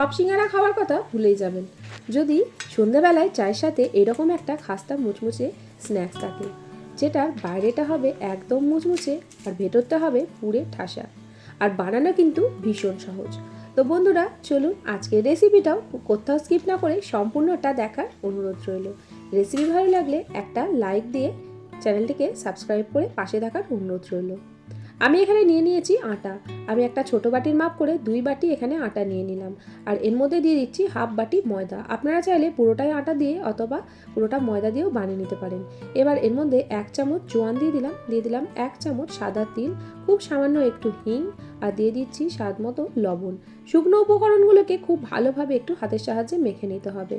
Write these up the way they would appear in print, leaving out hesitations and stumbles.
Chop সিঙ্গারা খাওয়ার কথা ভুলেই যাবেন যদি সন্ধ্যেবেলায় চায়ের সাথে এরকম একটা খাস্তা মুচমুচে স্ন্যাক্স থাকে, যেটার বাইরেটা হবে একদম মুচমুচে আর ভেতরটা হবে পুরে ঠাসা, আর বানানো কিন্তু ভীষণ সহজ। তো বন্ধুরা চলুন আজকের রেসিপিটাও কোথাও স্কিপ না করে সম্পূর্ণটা দেখার অনুরোধ রইল। রেসিপি ভালো লাগলে একটা লাইক দিয়ে চ্যানেলটিকে সাবস্ক্রাইব করে পাশে থাকার অনুরোধ রইল। আমি এখানে নিয়ে নিয়েছি আটা। আমি একটা ছোট বাটির মাপ করে 2 বাটি এখানে আটা নিয়ে নিলাম, আর এর মধ্যে দিয়ে দিচ্ছি হাফ বাটি ময়দা। আপনারা চাইলে পুরোটাই আটা দিয়ে অথবা পুরোটা ময়দা দিয়েও বানিয়ে নিতে পারেন। এবার এর মধ্যে 1 চামচ জোয়ান দিয়ে দিলাম 1 চামচ সাদা তিল, খুব সামান্য একটু হিং, আর দিয়ে দিচ্ছি স্বাদ মতো লবণ। শুকনো উপকরণগুলোকে খুব ভালোভাবে একটু হাতের সাহায্যে মেখে নিতে হবে।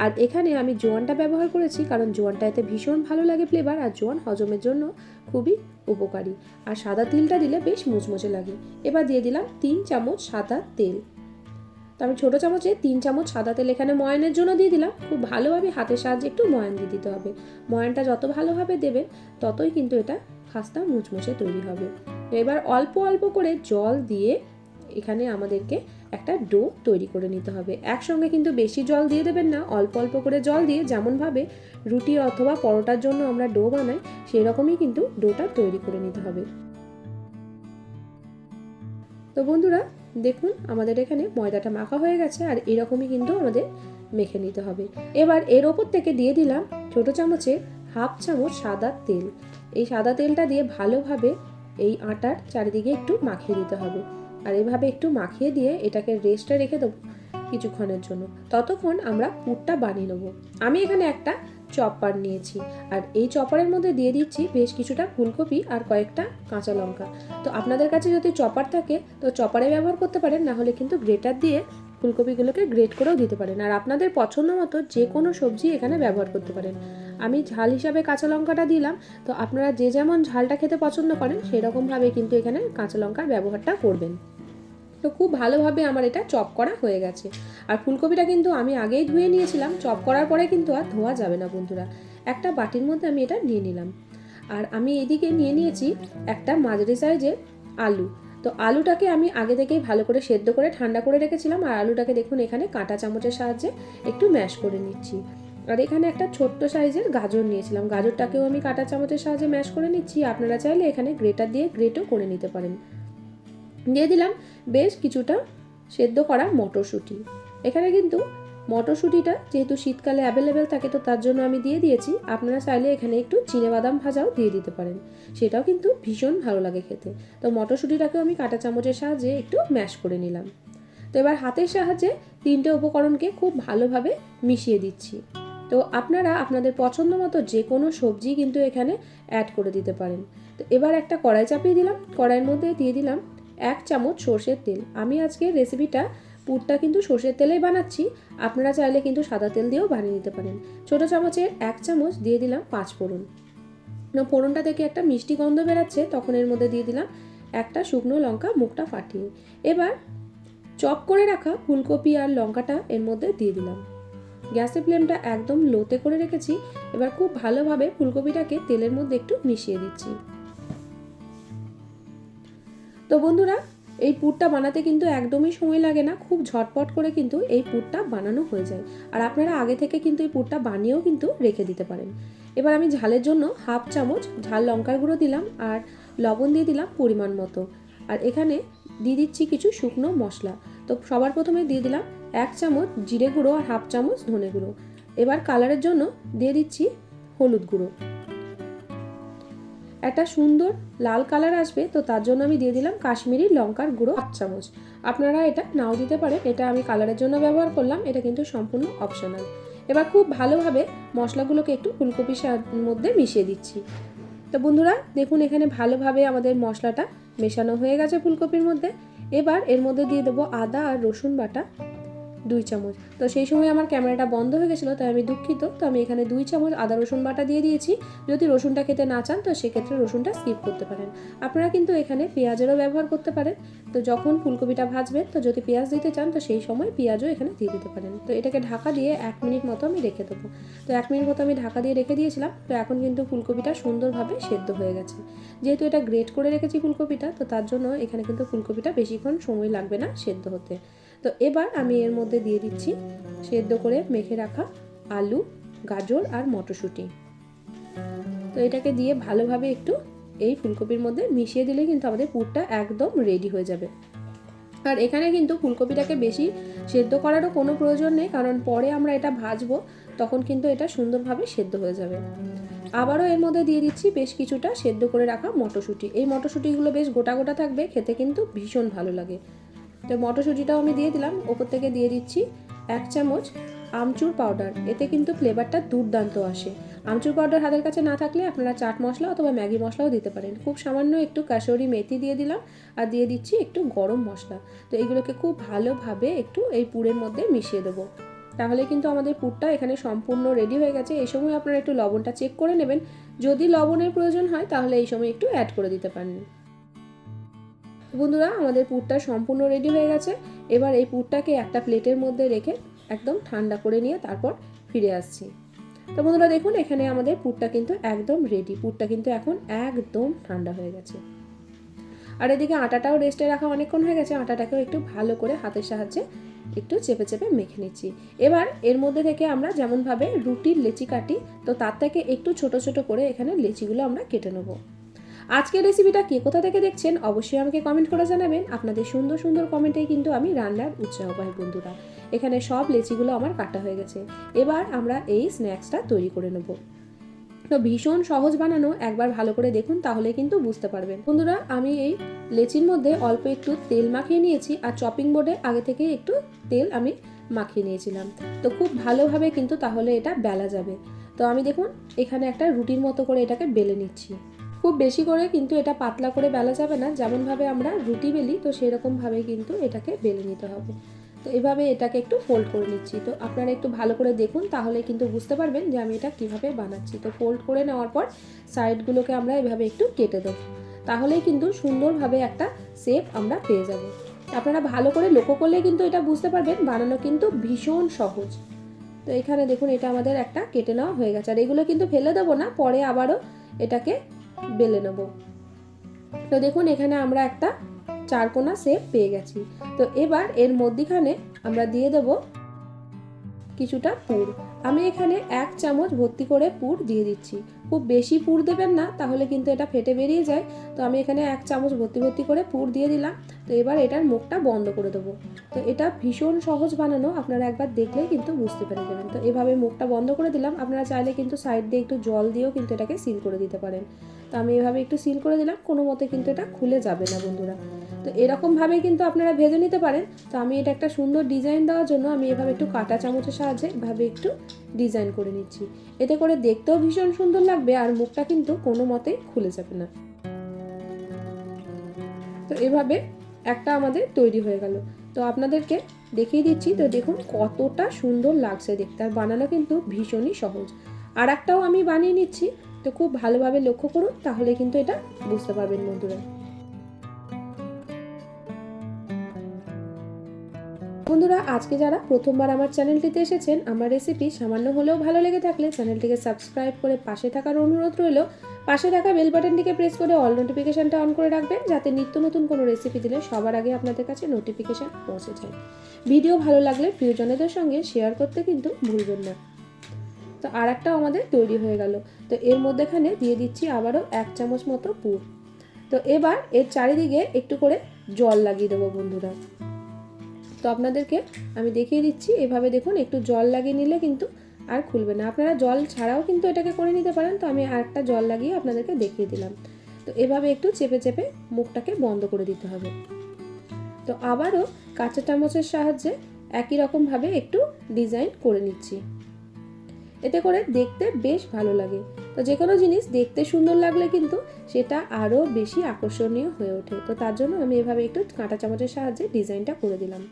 আর এখানে আমি জোয়ানটা ব্যবহার করেছি কারণ জোয়ানটা এতে ভীষণ ভালো লাগে ফ্লেভার, আর জোয়ান হজমের জন্য খুবই উপকারী। আর সাদা তিলটা দিলে বেশ মুচমুচে লাগে। এবার দিয়ে দিলাম 3 চামচ সাদা তেল। তো আমি ছোটো চামচে 3 চামচ সাদা তেল এখানে ময়ানের জন্য দিয়ে দিলাম। খুব ভালোভাবে হাতের সাহায্যে একটু ময়ান দিয়ে দিতে হবে। ময়ানটা যত ভালোভাবে দেবেন ততই কিন্তু এটা খাস্তা মুচমুচে তৈরি হবে। এবার অল্প অল্প করে জল দিয়ে এখানে আমাদেরকে একটা ডো তৈরি করে নিতে হবে। একসঙ্গে কিন্তু বেশি জল দিয়ে দেবেন না, অল্প অল্প করে জল দিয়ে যেমনভাবে রুটি অথবা পরোটার জন্য আমরা ডো বানাই সেই রকমই কিন্তু ডোটা তৈরি করে নিতে হবে। তো বন্ধুরা দেখুন আমাদের এখানে ময়দাটা মাখা হয়ে গেছে, আর এরকমই কিন্তু আমাদের মেখে নিতে হবে। এবার এর ওপর থেকে দিয়ে দিলাম ছোটো চামচে হাফ চামচ সাদা তেল। এই সাদা তেলটা দিয়ে ভালোভাবে এই আটার চারিদিকে একটু মাখিয়ে দিতে হবে, আর এভাবে একটু মাখিয়ে দিয়ে এটাকে রেস্টে রেখে দেবো কিছুক্ষণের জন্য। ততক্ষণ আমরা পুরটা বানিয়ে নেবো। আমি এখানে একটা চপার নিয়েছি, আর এই চপারের মধ্যে দিয়ে দিচ্ছি বেশ কিছুটা ফুলকপি আর কয়েকটা কাঁচা লঙ্কা। তো আপনাদের কাছে যদি চপার থাকে তো চপারে ব্যবহার করতে পারেন, না হলে কিন্তু গ্রেটার দিয়ে ফুলকপিগুলোকে গ্রেট করেও দিতে পারেন। আর আপনাদের পছন্দ মতো যে কোনো সবজি এখানে ব্যবহার করতে পারেন। আমি ঝাল হিসাবে কাঁচা লঙ্কাটা দিলাম, তো আপনারা যে যেমন ঝালটা খেতে পছন্দ করেন সেরকমভাবে কিন্তু এখানে কাঁচা লঙ্কার ব্যবহারটা করবেন। তো খুব ভালোভাবে আমার এটা চপ করা হয়ে গেছে। আর ফুলকপিটা কিন্তু আমি আগেই ধুয়ে নিয়েছিলাম, চপ করার পরে কিন্তু আর ধোয়া যাবে না বন্ধুরা। একটা বাটির মধ্যে আমি এটা নিয়ে নিলাম। আর আমি এদিকে নিয়ে নিয়েছি একটা মাঝারি সাইজের আলু। তো আলুটাকে আমি আগে থেকেই ভালো করে সেদ্ধ করে ঠান্ডা করে রেখেছিলাম, আর আলুটাকে দেখুন এখানে কাঁটা চামচের সাহায্যে একটু ম্যাশ করে নিচ্ছি। আর এখানে একটা ছোট্ট সাইজের গাজর নিয়েছিলাম, গাজরটাকেও আমি কাঁটা চামচের সাহায্যে ম্যাশ করে নিচ্ছি। আপনারা চাইলে এখানে গ্রেটার দিয়ে গ্রেটও করে নিতে পারেন। দিয়ে দিলাম বেশ কিছুটা সেদ্ধ করা মটরশুঁটি। এখানে কিন্তু মটরশুঁটিটা যেহেতু শীতকালে অ্যাভেলেবেল থাকে তো তার জন্য আমি দিয়ে দিয়েছি। আপনারা চাইলে এখানে একটু চিনেবাদাম ভাজাও দিয়ে দিতে পারেন, সেটাও কিন্তু ভীষণ ভালো লাগে খেতে। তো মটরশুঁটিটাকেও আমি কাঁটা চামচের সাহায্যে একটু ম্যাশ করে নিলাম। তো এবার হাতের সাহায্যে 3টে উপকরণকে খুব ভালোভাবে মিশিয়ে দিচ্ছি। তো আপনারা আপনাদের পছন্দ মতো যে কোনো সবজি কিন্তু এখানে অ্যাড করে দিতে পারেন। তো এবার একটা কড়াই চাপিয়ে দিলাম, কড়াইয়ের মধ্যে দিয়ে দিলাম 1 চামচ সর্ষের তেল। আমি আজকে রেসিপিটা পুরটা কিন্তু সর্ষের তেলেই বানাচ্ছি, আপনারা চাইলে কিন্তু সাদা তেল দিয়েও বানিয়ে নিতে পারেন। ছোটো চামচের 1 চামচ দিয়ে দিলাম 5 ফোড়ন। ফোড়নটা থেকে একটা মিষ্টি গন্ধ বেরাচ্ছে, তখন এর মধ্যে দিয়ে দিলাম একটা শুকনো লঙ্কা মুখটা ফাটিয়ে। এবার চপ করে রাখা ফুলকপি আর লঙ্কাটা এর মধ্যে দিয়ে দিলাম। গ্যাসের ফ্লেমটা একদম লোতে করে রেখেছি। এবার খুব ভালোভাবে ফুলকপিটাকে তেলের মধ্যে একটু মিশিয়ে দিচ্ছি। তো বন্ধুরা এই পুরটা বানাতে কিন্তু একদমই সময় লাগে না, খুব ঝটপট করে কিন্তু এই পুরটা বানানো হয়ে যায়। আর আপনারা আগে থেকে কিন্তু এই পুরটা বানিয়েও কিন্তু রেখে দিতে পারেন। এবার আমি ঝালের জন্য হাফ চামচ ঝাল লঙ্কার গুঁড়ো দিলাম, আর লবণ দিয়ে দিলাম পরিমাণ মতো। আর এখানে দিয়ে দিচ্ছি কিছু শুকনো মশলা। তো সবার প্রথমে দিয়ে দিলাম 1 চামচ জিরে গুঁড়ো আর হাফ চামচ ধনে গুঁড়ো। এবার কালারের জন্য দিয়ে দিচ্ছি হলুদ গুঁড়ো। একটা সুন্দর লাল কালার আসবে তো তার জন্য আমি দিয়ে দিলাম কাশ্মীরি লঙ্কার গুঁড়ো হাফ চামচ। আপনারা এটা নাও দিতে পারেন, এটা আমি কালারের জন্য ব্যবহার করলাম, এটা কিন্তু সম্পূর্ণ অপশনাল। এবার খুব ভালোভাবে মশলাগুলোকে একটু ফুলকপির মধ্যে মিশিয়ে দিচ্ছি। তো বন্ধুরা দেখুন এখানে ভালোভাবে আমাদের মশলাটা মেশানো হয়ে গেছে ফুলকপির মধ্যে। এবার এর মধ্যে দিয়ে দেবো আদা আর রসুন বাটা 2 চামচ। তো সেই সময় আমার ক্যামেরাটা বন্ধ হয়ে গেছিলো, তাই আমি দুঃখিত। তো আমি এখানে 2 চামচ আদা রসুন বাটা দিয়ে দিয়েছি। যদি রসুনটা খেতে না চান তো সেক্ষেত্রে রসুনটা স্কিপ করতে পারেন। আপনারা কিন্তু এখানে পেঁয়াজেরও ব্যবহার করতে পারেন। তো যখন ফুলকপিটা ভাজবেন তো যদি পেঁয়াজ দিতে চান তো সেই সময় পেঁয়াজও এখানে দিয়ে দিতে পারেন। তো এটাকে ঢাকা দিয়ে 1 মিনিট মতো আমি রেখে দেবো। তো 1 মিনিট মতো আমি ঢাকা দিয়ে রেখে দিয়েছিলাম। তো এখন কিন্তু ফুলকপিটা সুন্দরভাবে সেদ্ধ হয়ে গেছে। যেহেতু এটা গ্রেট করে রেখেছি ফুলকপিটা, তো তার জন্য এখানে কিন্তু ফুলকপিটা বেশিক্ষণ সময় লাগবে না সেদ্ধ হতে। তো তো এবার আমি এর মধ্যে দিয়ে দিচ্ছি সেদ্ধ করে মেখে রাখা আলু, গাজর আর মটরশুঁটি। তো এটাকে দিয়ে ভালোভাবে একটু এই ফুলকপির মধ্যে মিশিয়ে দিলে কিন্তু আমাদের পুরটা একদম রেডি হয়ে যাবে। আর এখানে কিন্তু ফুলকপিটাকে বেশি সেদ্ধ করারও কোনো প্রয়োজন নেই, কারণ পরে আমরা এটা ভাজবো, তখন কিন্তু এটা সুন্দরভাবে সেদ্ধ হয়ে যাবে। আবারও এর মধ্যে দিয়ে দিচ্ছি বেশ কিছুটা সেদ্ধ করে রাখা মটরশুঁটি। এই মটরশুঁটিগুলো বেশ গোটা গোটা থাকবে, খেতে কিন্তু ভীষণ ভালো লাগে। তো মটরশুঁটিটাও আমি দিয়ে দিলাম। ওপর থেকে দিয়ে দিচ্ছি 1 চামচ আমচুর পাউডার। এতে কিন্তু ফ্লেভারটা দুর্দান্ত আসে। আমচুর পাউডার হাতের কাছে না থাকলে আপনারা চাট মশলা অথবা ম্যাগি মশলাও দিতে পারেন। খুব সামান্য একটু কাসুরি মেথি দিয়ে দিলাম আর দিয়ে দিচ্ছি একটু গরম মশলা। তো এগুলোকে খুব ভালোভাবে একটু এই পুরের মধ্যে মিশিয়ে দেবো। তাহলে কিন্তু আমাদের পুরটা এখানে সম্পূর্ণ রেডি হয়ে গেছে। এই সময় আপনারা একটু লবণটা চেক করে নেবেন। যদি লবণের প্রয়োজন হয় তাহলে এই সময় একটু অ্যাড করে দিতে পারেন। বন্ধুরা, আমাদের পুরটা সম্পূর্ণ রেডি হয়ে গেছে। এবার এই পুরটাকে একটা প্লেটের মধ্যে রেখে একদম ঠান্ডা করে নিয়ে তারপর ফিরে আসছি। তো বন্ধুরা দেখুন, এখানে আমাদের পুরটা কিন্তু একদম রেডি। পুরটা কিন্তু এখন একদম ঠান্ডা হয়ে গেছে। আর এদিকে আটাটাও রেস্টে রাখা অনেকক্ষণ হয়ে গেছে। আটাটাকেও একটু ভালো করে হাতের সাহায্যে একটু চেপে চেপে মেখে নিচ্ছি। এবার এর মধ্যে থেকে আমরা যেমনভাবে রুটির লেচি কাটি, তো তার থেকে একটু ছোট ছোট করে এখানে লেচিগুলো আমরা কেটে নেব। আজকের রেসিপিটা কে কোথা থেকে দেখছেন অবশ্যই আমাকে কমেন্ট করে জানাবেন। আপনাদের সুন্দর সুন্দর কমেন্টেই কিন্তু আমি রান্নার উৎসাহ পাই বন্ধুরা। এখানে সব লেচিগুলো আমার কাটা হয়ে গেছে। এবার আমরা এই স্ন্যাক্সটা তৈরি করে নেব। তো ভীষণ সহজ বানানো, একবার ভালো করে দেখুন তাহলে কিন্তু বুঝতে পারবেন। বন্ধুরা, আমি এই লেচির মধ্যে অল্প একটু তেল মাখিয়ে নিয়েছি আর চপিং বোর্ডে আগে থেকে একটু তেল আমি মাখিয়ে নিয়েছিলাম। তো খুব ভালোভাবে কিন্তু তাহলে এটা বেলা যাবে। তো আমি দেখুন এখানে একটা রুটির মতো করে এটাকে বেলে নিচ্ছি। খুব বেশি করে কিন্তু এটা পাতলা করে বেলা যাবে না, যেমনভাবে আমরা রুটি বেলি তো সেরকমভাবেই কিন্তু এটাকে বেলে নিতে হবে। তো এভাবে এটাকে একটু ফোল্ড করে নিচ্ছি। তো আপনারা একটু ভালো করে দেখুন তাহলে কিন্তু বুঝতে পারবেন যে আমি এটা কিভাবে বানাচ্ছি। তো ফোল্ড করে নেওয়ার পর সাইডগুলোকে আমরা এভাবে একটু কেটে দেবো, তাহলেই কিন্তু সুন্দরভাবে একটা শেপ আমরা পেয়ে যাব। আপনারা ভালো করে লক্ষ্য করলে কিন্তু এটা বুঝতে পারবেন বানানো কিন্তু ভীষণ সহজ। তো এখানে দেখুন এটা আমাদের একটা কেটে নেওয়া হয়ে গেছে। আর এগুলো কিন্তু ফেলে দেবো না, পরে আবারও এটাকে বেলে নেব। তো দেখুন এখানে আমরা একটা চারকোনা শেপ পেয়ে গেছি। তো এবার এর মধ্যখানে আমরা দিয়ে দেব কিছুটা পুর। আমি এখানে 1 চামচ ভর্তি করে পুর দিয়ে দিচ্ছি। খুব বেশি পুর দেবেন না, তাহলে কিন্তু এটা ফেটে বেরিয়ে যায়। তো আমি এখানে 1 চামচ ভর্তি করে পুর দিয়ে দিলাম। তো এবার এটার মুখটা বন্ধ করে দেবো। তো এটা ভীষণ সহজ বানানো, আপনারা একবার দেখলেই কিন্তু বুঝতে পেরে যাবেন। তো এভাবে মুখটা বন্ধ করে দিলাম। আপনারা চাইলে কিন্তু সাইড দিয়ে একটু জল দিয়েও কিন্তু এটাকে সিল করে দিতে পারেন। তো আমি এভাবে একটু সিল করে দিলাম, কোনো মতে কিন্তু এটা খুলে যাবে না বন্ধুরা। তো এরকমভাবেই কিন্তু আপনারা ভেজে নিতে পারেন। তো আমি এটা একটা সুন্দর ডিজাইন দেওয়ার জন্য আমি এভাবে একটু কাঁটা চামচের সাহায্যে এভাবে একটু ডিজাইন করে নিচ্ছি। এতে করে দেখতেও ভীষণ সুন্দর লাগবে আর মুখটা কিন্তু কোনো মতেই খুলে যাবে না। তো এভাবে একটা আমাদের তৈরি হয়ে গেল। তো আপনাদেরকে দেখিয়ে দিচ্ছি। তো দেখুন কতটা সুন্দর লাগছে দেখতে, আর বানানো কিন্তু ভীষণই সহজ। আর একটাও আমি বানিয়ে নিচ্ছি। তো খুব ভালোভাবে লক্ষ্য করুন তাহলে কিন্তু এটা বুঝতে পারবেন বন্ধুরা। বন্ধুরা, আজকে যারা প্রথমবার আমার চ্যানেলটিতে এসেছেন, আমার রেসিপি সামান্য হলেও ভালো লেগে থাকলে চ্যানেলটিকে সাবস্ক্রাইব করে পাশে থাকার অনুরোধ রইল। পাশে থাকা বেল বাটনটিকে প্রেস করে অল নোটিফিকেশনটা অন করে রাখবেন, যাতে নিত্য নতুন কোনো রেসিপি দিলে সবার আগে আপনাদের কাছে নোটিফিকেশন পৌঁছে যায়। ভিডিও ভালো লাগলে প্রিয়জনদের সঙ্গে শেয়ার করতে কিন্তু ভুলবেন না। তো আর একটা আমাদের তৈরি হয়ে গেল। তো এর মধ্যেখানে দিয়ে দিচ্ছি আবারও 1 চামচ মতো পুর। তো এবার এর চারিদিকে একটু করে জল লাগিয়ে দেবো বন্ধুরা। তো আপনাদেরকে আমি দেখিয়ে দিচ্ছি। এভাবে দেখুন একটু জল লাগিয়ে নিলে কিন্তু আর খুলবে না। আপনারা জল ছাড়াও কিন্তু এটাকে করে নিতে পারেন। তো আমি আর একটা জল লাগিয়ে আপনাদেরকে দেখিয়ে দিলাম। তো এভাবে একটু চেপে চেপে মুখটাকে বন্ধ করে দিতে হবে। তো আবারও কাঁচা চামচের সাহায্যে একই রকমভাবে একটু ডিজাইন করে নিচ্ছি। এতে করে দেখতে বেশ ভালো লাগে। তো যে কোনো জিনিস দেখতে সুন্দর লাগলে কিন্তু সেটা আরও বেশি আকর্ষণীয় হয়ে ওঠে। তো তার জন্য আমি এভাবে একটু কাঁটা চামচের সাহায্যে ডিজাইনটা করে দিলাম।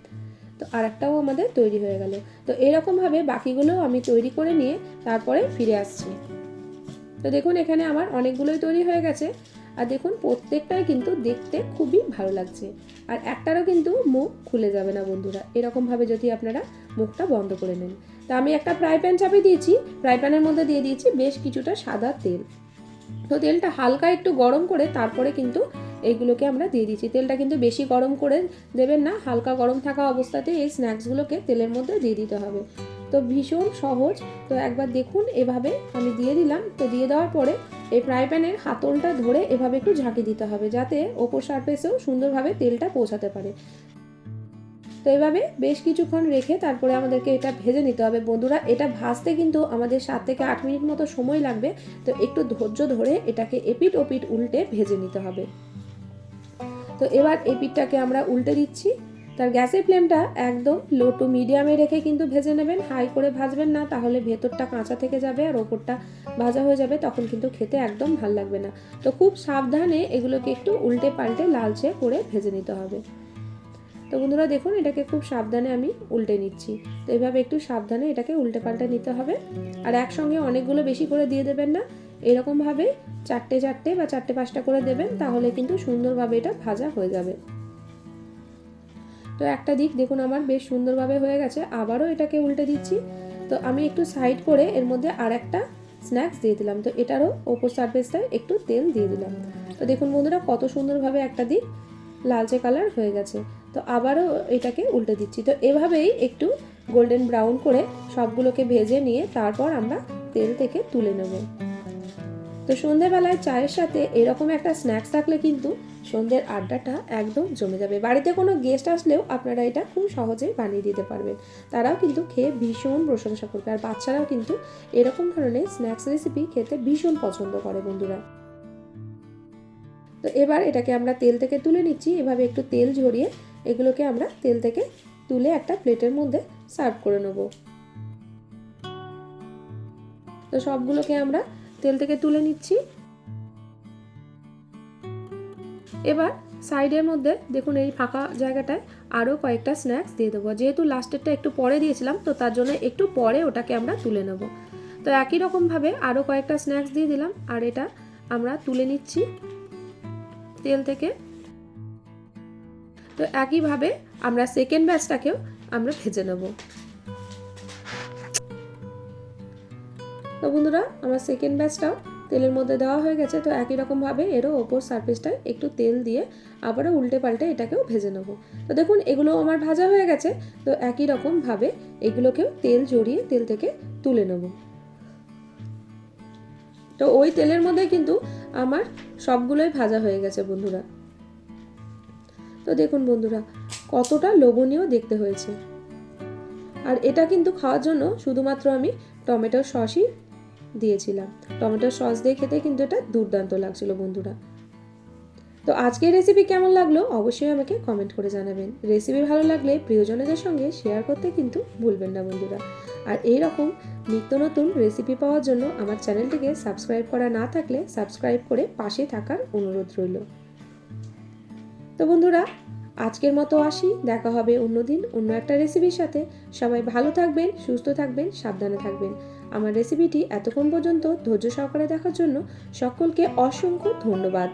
তো আরেকটাও আমাদের তৈরি হয়ে গেল। তো এরকমভাবে বাকিগুলোও আমি তৈরি করে নিয়ে তারপরে ফিরে আসছি। তো দেখুন এখানে আমার অনেকগুলোই তৈরি হয়ে গেছে। আর দেখুন প্রত্যেকটাই কিন্তু দেখতে খুবই ভালো লাগছে। আর একটারও কিন্তু মুখ খুলে যাবে না বন্ধুরা, এরকমভাবে যদি আপনারা মুখটা বন্ধ করে নেন। তো আমি একটা ফ্রাই প্যান চাপিয়ে দিয়েছি। ফ্রাই প্যানের মধ্যে দিয়ে দিয়েছি বেশ কিছুটা সাদা তেল। তো তেলটা হালকা একটু গরম করে তারপরে কিন্তু এইগুলোকে আমরা দিয়ে দিচ্ছি। তেলটা কিন্তু বেশি গরম করে দেবেন না, হালকা গরম থাকা অবস্থাতে এই স্ন্যাক্সগুলোকে তেলের মধ্যে দিয়ে দিতে হবে। তো ভীষণ সহজ। তো একবার দেখুন, এভাবে আমি দিয়ে দিলাম। তো দিয়ে দেওয়ার পরে এই ফ্রাই প্যানের হাতলটা ধরে এভাবে একটু ঝাঁকি দিতে হবে, যাতে ওপর সারফেসেও সুন্দরভাবে তেলটা পৌঁছাতে পারে। তো এভাবে বেশ কিছুক্ষণ রেখে তারপরে আমাদেরকে এটা ভেজে নিতে হবে বন্ধুরা। এটা ভাজতে কিন্তু আমাদের 7 থেকে 8 মিনিট মতো সময় লাগবে। তো একটু ধৈর্য ধরে এটাকে এপিট ওপিট উল্টে ভেজে নিতে হবে। তো এবার এই পিঠটাকে আমরা উল্টে দিচ্ছি। তার গ্যাসের ফ্লেমটা একদম লো টু মিডিয়ামে রেখে কিন্তু ভেজে নেবেন, হাই করে ভাজবেন না, তাহলে ভেতরটা কাঁচা থেকে যাবে আর ওপরটা ভাজা হয়ে যাবে, তখন কিন্তু খেতে একদম ভাল লাগবে না। তো খুব সাবধানে এগুলোকে একটু উল্টে পাল্টে লালচে করে ভেজে নিতে হবে। তো বন্ধুরা দেখুন, এটাকে খুব সাবধানে আমি উল্টে নিচ্ছি। তো এইভাবে একটু সাবধানে এটাকে উল্টে পাল্টে নিতে হবে। আর একসঙ্গে অনেকগুলো বেশি করে দিয়ে দেবেন না, এরকমভাবে 4টে বা 4-5টা করে দেবেন, তাহলে কিন্তু সুন্দরভাবে এটা ভাজা হয়ে যাবে। তো একটা দিক দেখুন আমার বেশ সুন্দরভাবে হয়ে গেছে, আবারও এটাকে উল্টে দিচ্ছি। তো আমি একটু সাইড করে এর মধ্যে আর একটা স্ন্যাক্স দিয়ে দিলাম। তো এটারও ওপর সারফেসটায় একটু তেল দিয়ে দিলাম। তো দেখুন বন্ধুরা, কত সুন্দরভাবে একটা দিক লালচে কালার হয়ে গেছে। তো আবারও এটাকে উল্টে দিচ্ছি। তো এভাবেই একটু গোল্ডেন ব্রাউন করে সবগুলোকে ভেজে নিয়ে তারপর আমরা তেল থেকে তুলে নেব। তো সন্ধ্যেবেলায় চায়ের সাথে এরকম একটা স্ন্যাক্স থাকলে কিন্তু সন্ধ্যের আড্ডাটা একদম জমে যাবে। বাড়িতে কোনো গেস্ট আসলেও আপনারা এটা খুব সহজেই বানিয়ে দিতে পারবেন, তারাও কিন্তু খেয়ে ভীষণ প্রশংসা করবে। আর বাচ্চারাও কিন্তু এরকম ধরনের স্ন্যাক্স রেসিপি খেতে ভীষণ পছন্দ করে বন্ধুরা। তো এবার এটাকে আমরা তেল থেকে তুলে নিচ্ছি। এভাবে একটু তেল ঝরিয়ে এগুলোকে আমরা তেল থেকে তুলে একটা প্লেটের মধ্যে সার্ভ করে নেব। তো সবগুলোকে আমরা তেল থেকে তুলে নিচ্ছি। এবার সাইডের মধ্যে দেখুন এই ফাঁকা জায়গাটায় আরও কয়েকটা স্ন্যাক্স দিয়ে দেবো। যেহেতু লাস্টেরটা একটু পরে দিয়েছিলাম, তো তার জন্য একটু পরে ওটাকে আমরা তুলে নেব। তো একই রকমভাবে আরও কয়েকটা স্ন্যাক্স দিয়ে দিলাম, আর এটা আমরা তুলে নিচ্ছি তেল থেকে। তো একইভাবে আমরা সেকেন্ড ব্যাচটাকেও আমরা ভেজে নেব। তো বন্ধুরা, আমার সেকেন্ড ব্যাচটাও তেলের মধ্যে দেওয়া হয়ে গেছে। তো একই রকমভাবে এরও ওপর সারফেসটায় একটু তেল দিয়ে আবারও উল্টে পাল্টে এটাকেও ভেজে নেব। তো দেখুন এগুলো আমার ভাজা হয়ে গেছে। তো একই রকমভাবে এগুলোকেও তেল জড়িয়ে তেল থেকে তুলে নেব। তো ওই তেলের মধ্যে কিন্তু আমার সবগুলোই ভাজা হয়ে গেছে বন্ধুরা। তো দেখুন বন্ধুরা, কতটা লোভনীয় দেখতে হয়েছে। আর এটা কিন্তু খাওয়ার জন্য শুধুমাত্র আমি টমেটো সসই দিয়েছিলাম। টমেটো সস দিয়ে খেতে কিন্তু এটা দুর্দান্ত লাগছিল বন্ধুরা। তো আজকের রেসিপি কেমন লাগলো অবশ্যই আমাকে কমেন্ট করে জানাবেন। রেসিপি ভালো লাগলে প্রিয়জনদের সঙ্গে শেয়ার করতে কিন্তু ভুলবেন না বন্ধুরা। আর এই রকম নিত্য নতুন রেসিপি পাওয়ার জন্য আমার চ্যানেলটিকে সাবস্ক্রাইব করা না থাকলে সাবস্ক্রাইব করে পাশে থাকার অনুরোধ রইল। তো বন্ধুরা, আজকের মতো আসি, দেখা হবে অন্যদিন অন্য একটা রেসিপির সাথে। সবাই ভালো থাকবেন, সুস্থ থাকবেন, সাবধানে থাকবেন। আমার রেসিপিটি এতক্ষণ পর্যন্ত ধৈর্য সহকারে দেখার জন্য সকলকে অসংখ্য ধন্যবাদ।